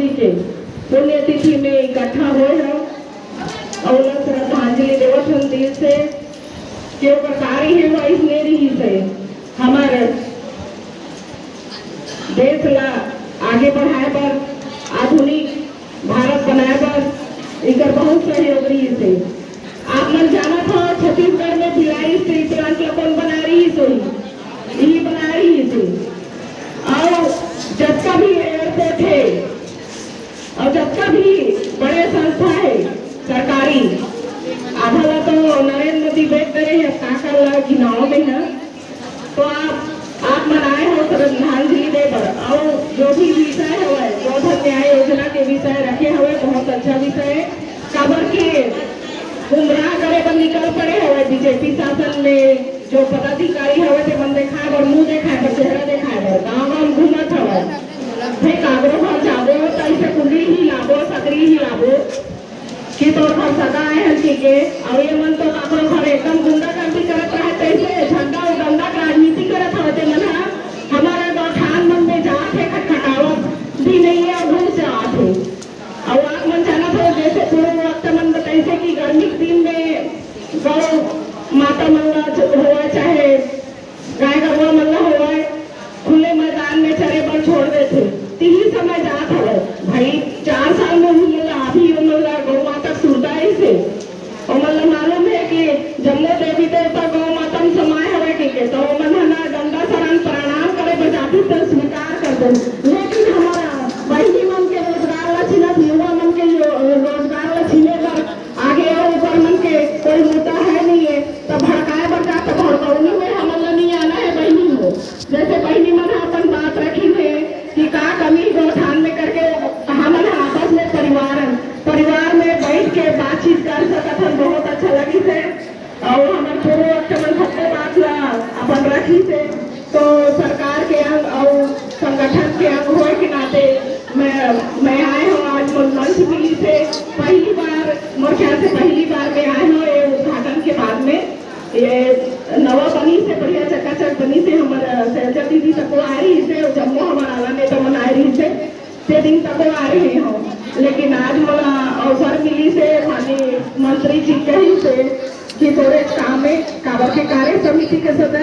जी के पुण्यतिथि में इकट्ठा हुए हैं और श्रद्धांजलि देवत हम दिल से क्यों कार्य है वह इसने रही से हमारे देश ला आगे बढ़ाए पर आधुनिक भारत बनाए पर इनका बहुत सहयोग रही से आप मन जाना था छत्तीसगढ़ में भिलाई स्टील प्लांट कौन बना रही सोई यही बना रही थी और जब का भी एयरपोर्ट है और जब का भी बड़े संस्था है सरकारी आधा तो नरेंद्र मोदी बैठ करे है काका गिनाओ में है तो आप मनाए हो श्रद्धांजलि दे पर और जो भी विषय है गोधन न्याय योजना के विषय रखे हुए बहुत अच्छा विषय है खबर के गुमराह करे पर निकल पड़े हुए बीजेपी शासन में जो पदाधिकारी हवे थे मन देखा और मुंह देखा पर चेहरा देखा गाँव गाँव घूमत हवे भाई कागरो घर जाबो तो ऐसे कुंडली ही लाबो सकरी ही लाबो कि तोर घर सदा है हल्की के और ये मन तो काकरो घर एकदम गुंडागर्दी करत रहे तैसे झंडा और डंडा का राजनीति करत हवे मन हमारा गौठान मन में जाते खटखटावत भी नहीं है और घूम से आते और आप मन जाना था जैसे पूरे वक्त मन तैसे की गर्मी के दिन में गौ माता मल्ला हुआ चाहे गाय गरुआ मल्ला हुआ खुले मैदान में चरे पर छोड़ देते तीन समय जात है भाई 4 साल में ही मल्ला अभी मल्ला गौ माता सुरदाई से और मल्ला मालूम है कि जम्मू देवी देवता गौ माता में समाये हुए के तो मन है गंगा शरण प्रणाम करे पर जाति तो स्वीकार कर दे लेकिन हमारा वही मन के रोजगार ला छीना युवा मन के रोजगार ला छीने पर आगे और ऊपर मन के कोई मुद्दा है नहीं है तो भड़काए पर जाता भड़कौनी में हमला नहीं आना है बहनी हो जैसे बहनी मन अपन बात रखी है कि का कमी गौठान में करके हम आपस में परिवार में बैठ के बातचीत कर सकत हम बहुत अच्छा लगी से और हमारे पूर्व मन खत्ते बात ला अपन रखी से तो सरकार के अंग और संगठन के अंग होए के नाते मैं आए हूँ आज मंच मिली से पहली बार मोर ख्याल से पहली बार मैं आए हूँ ये उद्घाटन के बाद में ये नवा बनी से बढ़िया चकाचक बनी से हमारा सहजा दीदी तक आ रही से जम्मू हमारा आला ने तो मना रही से दिन तक आ रहे हो लेकिन आज मला अवसर मिली से माननीय मंत्री जी कही से कि थोड़े काम में काबर के कार्य समिति के सदस्य